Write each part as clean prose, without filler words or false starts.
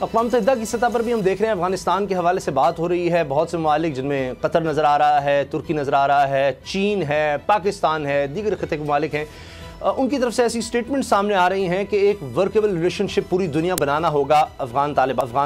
अक़वाम मुत्तहिदा की सतह पर भी हम देख रहे हैं अफगानिस्तान के हवाले से बात हो रही है। बहुत से ममालिक जिनमें कतर नज़र आ रहा है, तुर्की नज़र आ रहा है, चीन है, पाकिस्तान है, दीगर खिते के ममालिक हैं, उनकी तरफ से ऐसी स्टेटमेंट सामने आ रही हैं कि एक वर्केबल रिलेशनशिप पूरी दुनिया बनाना होगा अफगान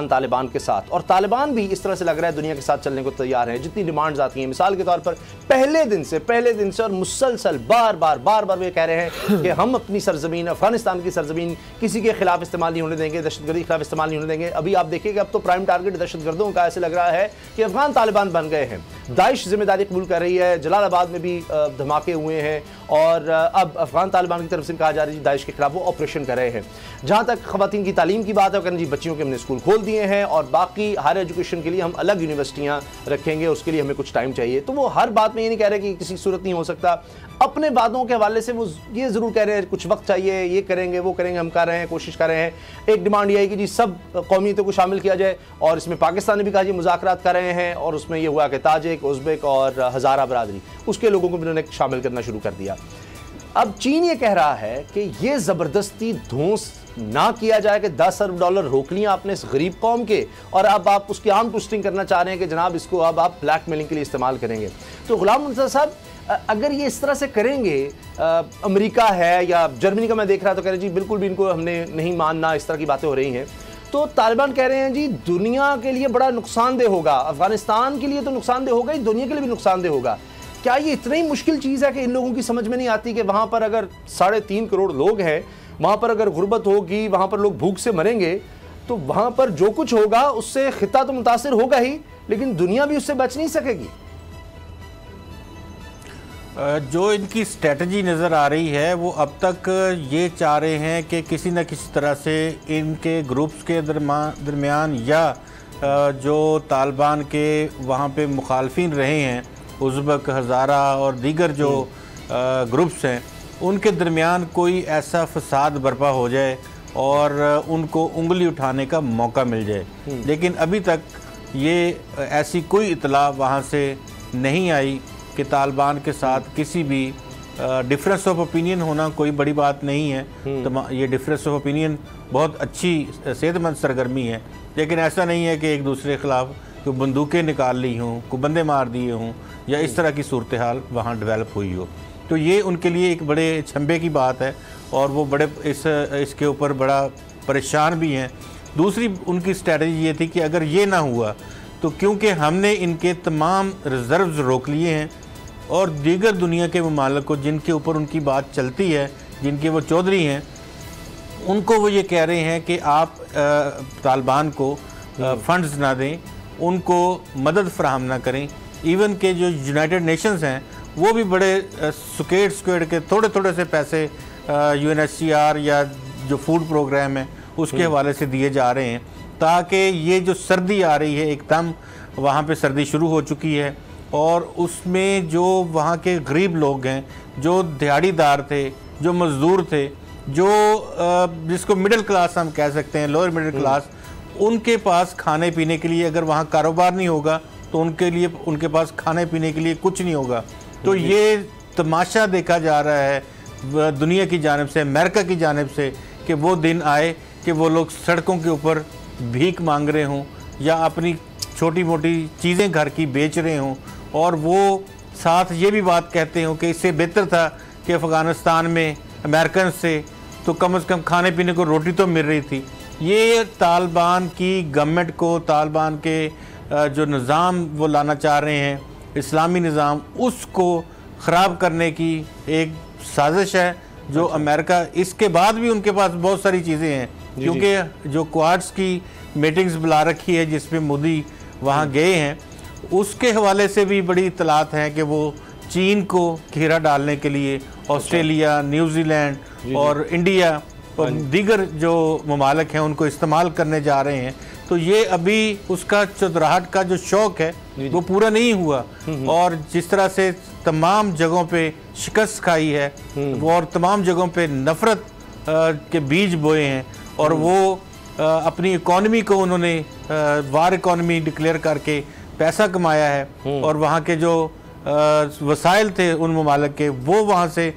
तालिबान के साथ। और तालिबान भी इस तरह से लग रहा है दुनिया के साथ चलने को तैयार हैं। जितनी डिमांड्स आती हैं, मिसाल के तौर पर पहले दिन से और मुसलसल बार बार वे कह रहे हैं कि हम अपनी सरजमीन, अफगानिस्तान की सरजमीन किसी के खिलाफ इस्तेमाल नहीं होने देंगे, दहशतगर्दी के खिलाफ इस्तेमाल नहीं होने देंगे। अभी आप देखिएगा अब तो प्राइम टारगेट दहशतगर्दों का ऐसे लग रहा है कि अफगान तालिबान बन गए हैं। दाइश जिम्मेदारी कबूल कर रही है, जलालाबाद में भी धमाके हुए हैं और अब अफगान तालिबान की तरफ से कहा जा रहा है दाइश के खिलाफ वो ऑपरेशन कर रहे हैं। जहां तक खवातीन की तालीम की बात है, कहना जी बच्चियों के हमने स्कूल खोल दिए हैं और बाकी हायर एजुकेशन के लिए हम अलग यूनिवर्सिटियां रखेंगे, उसके लिए हमें कुछ टाइम चाहिए। तो वो हर बात में ये नहीं कह रहे कि किसी सूरत नहीं हो सकता। अपने वादों के हवाले से वो ये ज़रूर कह रहे हैं कुछ वक्त चाहिए, ये करेंगे वो करेंगे, हम कर रहे हैं, कोशिश कर रहे हैं। एक डिमांड ये है कि जी सब कौमियतों को शामिल किया जाए और इसमें पाकिस्तान ने भी कहा जी मुज़ाकरात कर रहे हैं और उसमें ये हुआ कि ताजिक, उज़्बेक और हज़ारा बरादरी, उसके लोगों को भी उन्होंने शामिल करना शुरू कर दिया। अब चीन ये कह रहा है कि ये ज़बरदस्ती धौंस ना किया जाए कि 10 अरब डॉलर रोक लिया आपने इस गरीब कौम के और अब आप उसकी आर्म ट्विस्टिंग करना चाह रहे हैं कि जनाब इसको अब आप ब्लैकमेलिंग के लिए इस्तेमाल करेंगे। तो गुलाम मुर्तज़ा साहब, अगर ये इस तरह से करेंगे, अमेरिका है या जर्मनी का मैं देख रहा तो कह रहे जी बिल्कुल भी इनको हमने नहीं मानना, इस तरह की बातें हो रही हैं। तो तालिबान कह रहे हैं जी दुनिया के लिए बड़ा नुकसानदेह होगा, अफगानिस्तान के लिए तो नुकसानदेह होगा ही, दुनिया के लिए भी नुकसानदेह होगा। क्या ये इतनी मुश्किल चीज़ है कि इन लोगों की समझ में नहीं आती कि वहाँ पर अगर 3.5 करोड़ लोग हैं, वहाँ पर अगर गुर्बत होगी, वहाँ पर लोग भूख से मरेंगे, तो वहाँ पर जो कुछ होगा उससे खिता तो मुतासिर होगा ही, लेकिन दुनिया भी उससे बच नहीं सकेगी। जो इनकी स्ट्रेटजी नज़र आ रही है वो अब तक ये चाह रहे हैं कि किसी न किसी तरह से इनके ग्रुप्स के दरमियान या जो तालिबान के वहाँ पे मुखालफिन रहे हैं, उज़्बेक, हज़ारा और दीगर जो ग्रुप्स हैं, उनके दरमियान कोई ऐसा फसाद बर्पा हो जाए और उनको उंगली उठाने का मौका मिल जाए। लेकिन अभी तक ये ऐसी कोई इतला वहाँ से नहीं आई कि तालिबान के साथ किसी भी डिफरेंस ऑफ ओपिनियन होना कोई बड़ी बात नहीं है। तो ये डिफरेंस ऑफ ओपिनियन बहुत अच्छी सेहतमंद सरगर्मी है, लेकिन ऐसा नहीं है कि एक दूसरे के खिलाफ कोई बंदूकें निकाल ली हों, कोई बंदे मार दिए हों या इस तरह की सूरत हाल वहाँ डेवलप हुई हो। तो ये उनके लिए एक बड़े छंबे की बात है और वो बड़े इसके ऊपर बड़ा परेशान भी हैं। दूसरी उनकी स्ट्रेटजी ये थी कि अगर ये ना हुआ तो क्योंकि हमने इनके तमाम रिज़र्व्स रोक लिए हैं और दीगर दुनिया के ममालिक को जिनके ऊपर उनकी बात चलती है, जिनके वो चौधरी हैं, उनको वो ये कह रहे हैं कि आप तालिबान को फंड्स ना दें, उनको मदद फराहम ना करें। इवन के जो यूनाइटेड नेशंस हैं वो भी बड़े स्क्वेड के थोड़े थोड़े से पैसे UNHCR या जो फूड प्रोग्राम है उसके हवाले से दिए जा रहे हैं, ताकि ये जो सर्दी आ रही है, एकदम वहाँ पे सर्दी शुरू हो चुकी है और उसमें जो वहाँ के गरीब लोग हैं, जो दिहाड़ीदार थे, जो मज़दूर थे, जो जिसको मिडिल क्लास हम कह सकते हैं, लोअर मिडिल क्लास, उनके पास खाने पीने के लिए अगर वहाँ कारोबार नहीं होगा तो उनके पास खाने पीने के लिए कुछ नहीं होगा। तो ये तमाशा देखा जा रहा है दुनिया की जानिब से, अमेरिका की जानिब से, कि वो दिन आए कि वो लोग सड़कों के ऊपर भीख मांग रहे हों या अपनी छोटी मोटी चीज़ें घर की बेच रहे हों और वो साथ ये भी बात कहते हों कि इससे बेहतर था कि अफ़गानिस्तान में अमेरिकन से तो कम से कम खाने पीने को रोटी तो मिल रही थी। ये तालिबान की गवर्नमेंट को, तालिबान के जो निज़ाम वो लाना चाह रहे हैं, इस्लामी निज़ाम, उसको ख़राब करने की एक साजिश है जो अमेरिका, इसके बाद भी उनके पास बहुत सारी चीज़ें हैं क्योंकि जो क्वाड्स की मीटिंग्स बुला रखी है जिसमें मोदी वहाँ गए हैं, उसके हवाले से भी बड़ी इतलात हैं कि वो चीन को घेरा डालने के लिए ऑस्ट्रेलिया, न्यूजीलैंड और इंडिया और दीगर जो ममालिक हैं उनको इस्तेमाल करने जा रहे हैं। तो ये अभी उसका चौधराहट का जो शौक़ है वो पूरा नहीं हुआ और जिस तरह से तमाम जगहों पे शिकस्त खाई है वो और तमाम जगहों पे नफ़रत के बीज बोए हैं और वो अपनी इकॉनमी को उन्होंने वार इकॉनमी डिक्लेयर करके पैसा कमाया है और वहाँ के जो वसाइल थे उन ममालिक के वो वहाँ से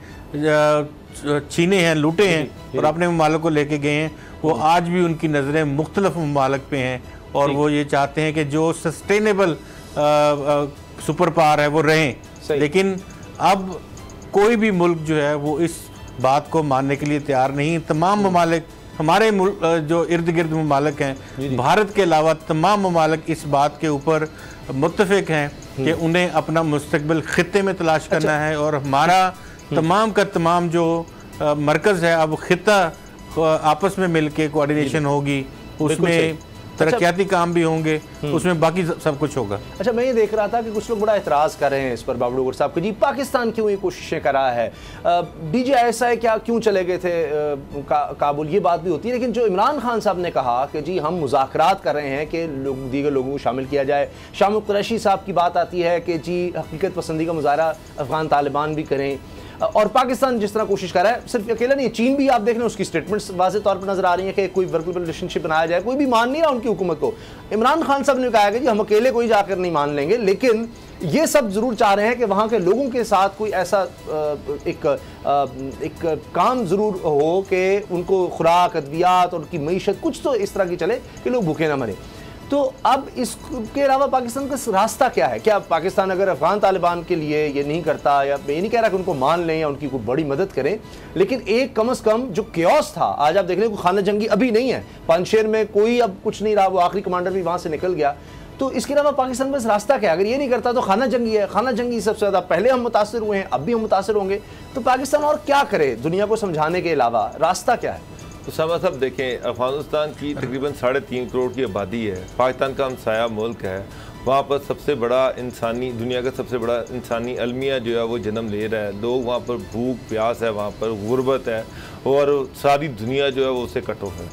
छीने हैं, लूटे हैं और अपने ममालिक को लेके गए हैं, वो आज भी उनकी नज़रें मुख्तलिफ ममालिक पे हैं और वो ये चाहते हैं कि जो सस्टेनेबल सुपर पावर है वो रहें। लेकिन अब कोई भी मुल्क जो है वो इस बात को मानने के लिए तैयार नहीं। तमाम ममालिक, हमारे जो इर्द गिर्द ममालिक हैं, भारत के अलावा तमाम ममालिक इस बात के ऊपर मुत्तफिक हैं कि उन्हें अपना मुस्तकबिल खित्ते में तलाश करना है और हमारा तमाम का तमाम जो मरकज़ है अब खित्ता आपस में मिलके कोऑर्डिनेशन होगी, उसमें तरक्याती काम भी होंगे, उसमें बाकी सब कुछ होगा। अच्छा, मैं ये देख रहा था कि कुछ लोग बड़ा एतराज़ कर रहे हैं इस पर बाबू डोगर साहब कि जी पाकिस्तान क्यों ये कोशिशें कर रहा है, DJISI क्या क्यों चले गए थे काबुल, ये बात भी होती है। लेकिन जो इमरान खान साहब ने कहा कि जी हम मुज़ाकरात कर रहे हैं कि दीगर लोगों को शामिल किया जाए, शामिल कुरैशी साहब की बात आती है कि जी हकीकत पसंदी का मुजाहरा अफ़गान तालिबान भी करें, और पाकिस्तान जिस तरह कोशिश कर रहा है, सिर्फ अकेला नहीं, चीन भी आप देख रहे हैं, उसकी स्टेटमेंट्स वाज़े तौर पर नजर आ रही हैं कि कोई वर्कबल रिलेशनशिप बनाया जाए, कोई भी मान नहीं रहा उनकी हुकूमत को। इमरान खान साहब ने कहा कि जी हम अकेले कोई जाकर नहीं मान लेंगे, लेकिन ये सब ज़रूर चाह रहे हैं कि वहाँ के लोगों के साथ कोई ऐसा एक काम ज़रूर हो कि उनको खुराक, अद्वियात और उनकी मईशत कुछ तो इस तरह की चले कि लोग भूखे ना मरे। तो अब इसके अलावा पाकिस्तान का रास्ता क्या है? क्या पाकिस्तान अगर अफगान तालिबान के लिए ये नहीं करता, या मैं ये नहीं कह रहा कि उनको मान लें या उनकी कोई बड़ी मदद करें, लेकिन एक कम से कम जो क्योस था, आज आप देख रहे हैं कोई खाना जंगी अभी नहीं है, पानशेर में कोई अब कुछ नहीं रहा, वो आखिरी कमांडर भी वहाँ से निकल गया। तो इसके अलावा पाकिस्तान का रास्ता क्या है? अगर ये नहीं करता तो खाना जंगी है, खाना जंगी सबसे ज़्यादा पहले हम मुतासर हुए हैं, अब भी हम मुतासर होंगे। तो पाकिस्तान और क्या करे दुनिया को समझाने के अलावा, रास्ता क्या है? उसामा साहब देखें, अफ़गानिस्तान की तकरीबन 3.5 करोड़ की आबादी है, पाकिस्तान का हमसाया मुल्क है, वहाँ पर सबसे बड़ा इंसानी, दुनिया का सबसे बड़ा इंसानी अलमिया जो है वो जन्म ले रहा है। लोग वहाँ पर भूख प्यास है, वहाँ पर गुर्बत है और सारी दुनिया जो है वो उससे कटो है।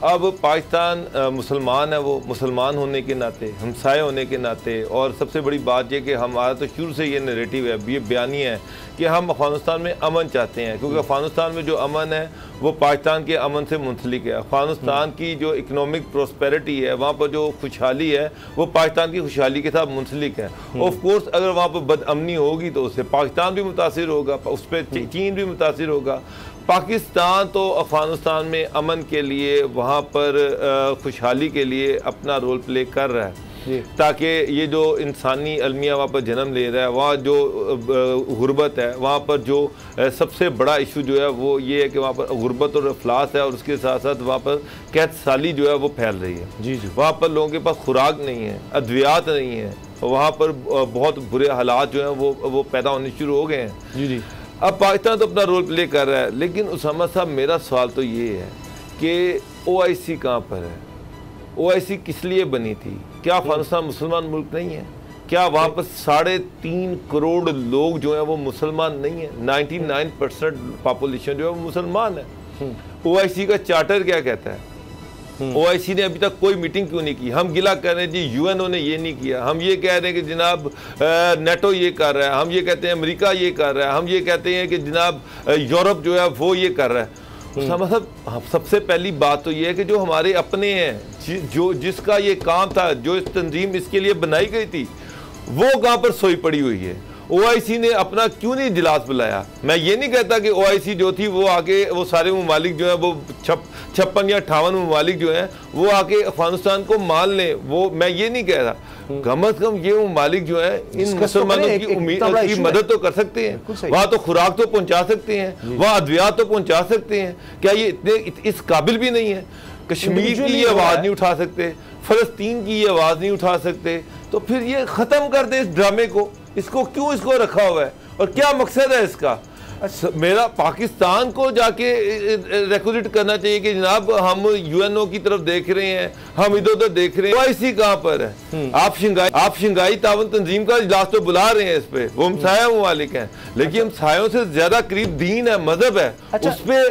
अब पाकिस्तान मुसलमान है, वो मुसलमान होने के नाते, हमसाए होने के नाते, और सबसे बड़ी बात यह कि हमारा तो शुरू से ये नैरेटिव है, ये बयानी है कि हम अफ़गानिस्तान में अमन चाहते हैं, क्योंकि अफ़गानिस्तान में जो अमन है वो पाकिस्तान के अमन से मुंसलिक है। अफ़गानिस्तान की जो इकनॉमिक प्रॉस्पेरिटी है, वहाँ पर जो खुशहाली है वो पाकिस्तान की खुशहाली के साथ मुंसलिक है। ऑफ कोर्स अगर वहाँ पर बदअमनी होगी तो उससे पाकिस्तान भी मुतासिर होगा, उस पर चीन भी मुतासिर होगा। पाकिस्तान तो अफ़गानिस्तान में अमन के लिए, वहाँ पर खुशहाली के लिए अपना रोल प्ले कर रहा है, ताकि ये जो इंसानी अलमिया वहाँ पर जन्म ले रहा है, वहाँ जो गुर्बत है, वहाँ पर जो सबसे बड़ा इशू जो है वो ये है कि वहाँ पर गुर्बत और अफलास है, और उसके साथ साथ वहाँ पर कैद साली जो है वो फैल रही है। जी जी, वहाँ पर लोगों के पास खुराक नहीं है, अद्वियात नहीं है, वहाँ पर बहुत बुरे हालात जो हैं वो पैदा होने शुरू हो गए हैं। जी जी, अब पाकिस्तान तो अपना रोल प्ले कर रहा है, लेकिन उसामा साहब मेरा सवाल तो ये है कि OIC कहाँ पर है? OIC किस लिए बनी थी? क्या अफगानिस्तान मुसलमान मुल्क नहीं है? क्या वहाँ पर 3.5 करोड़ लोग जो हैं वो मुसलमान नहीं है? 99% पॉपुलेशन जो है वो मुसलमान है। OIC का चार्टर क्या कहता है? OIC ने अभी तक कोई मीटिंग क्यों नहीं की? हम गिला कर रहे हैं जी UNO ने ये नहीं किया, हम ये कह रहे हैं कि जनाब NATO ये कर रहा है, हम ये कहते हैं अमेरिका ये कर रहा है, हम ये कहते हैं कि जनाब यूरोप जो है वो ये कर रहा है। मतलब सबसे पहली बात तो ये है कि जो हमारे अपने हैं, जो जिसका ये काम था, जो इस तंजीम इसके लिए बनाई गई थी, वो कहाँ पर सोई पड़ी हुई है? OIC ने अपना क्यों नहीं इजलास बुलाया? मैं ये नहीं कहता कि OIC जो थी वो आके वो सारे ममालिक जो हैं वो 56 या 58 ममालिक जो हैं वो आके अफगानिस्तान को मान लें, वो मैं ये नहीं कह रहा। कम अज कम ये ममालिक जो है इन मुसलमानों की मदद तो कर सकते हैं, वहाँ तो खुराक तो पहुँचा सकते हैं, वहाँ अद्वियात तो पहुँचा सकते हैं। क्या ये इतने इस काबिल भी नहीं है? कश्मीर की ये आवाज़ नहीं उठा सकते, फ़लस्तीन की ये आवाज़ नहीं उठा सकते, तो फिर ये ख़त्म कर दे इस ड्रामे को। इसको क्यों इसको रखा हुआ है और क्या मकसद है इसका? मेरा पाकिस्तान को जाके रिक्वेस्ट करना चाहिए कि जनाब हम UNO की तरफ देख रहे हैं, हम इधर उधर देख रहे हैं, OIC कहाँ पर है? आप शंघाई तावन तंजीम का इजलास तो बुला रहे हैं, इस पे वो हमसाया ममालिक हैं, लेकिन हमसायों से ज्यादा करीब दीन है, मजहब है।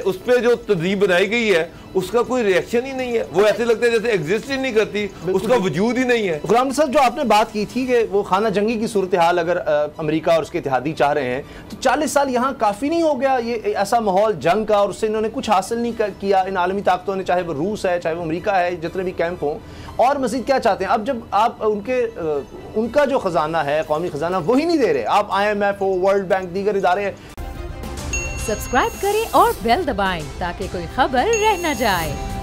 उस पे जो तंजीम बनाई गई है उसका कोई रिएक्शन ही नहीं है। वो ऐसे लगता है जैसे एग्जिस्ट ही नहीं करती, उसका वजूद ही नहीं है। गुलाम साहब, जो आपने बात की थी कि वो खाना जंगी की सूरत हाल अगर अमेरिका और उसके इत्तेहादी चाह रहे हैं, तो 40 साल यहाँ काफ़ी नहीं हो गया ये ऐसा माहौल जंग का, और उससे इन्होंने कुछ हासिल नहीं किया इन आलमी ताकतों ने, चाहे वो रूस है, चाहे वो अमेरिका है, जितने भी कैंप हों, और मज़ीद क्या चाहते हैं? अब जब आप उनका जो ख़जाना है, कौमी ख़जाना, वही नहीं दे रहे, आप IMF हो, वर्ल्ड बैंक, दीगर इदारे सब्सक्राइब करें और बेल दबाएं ताकि कोई खबर रह न जाए।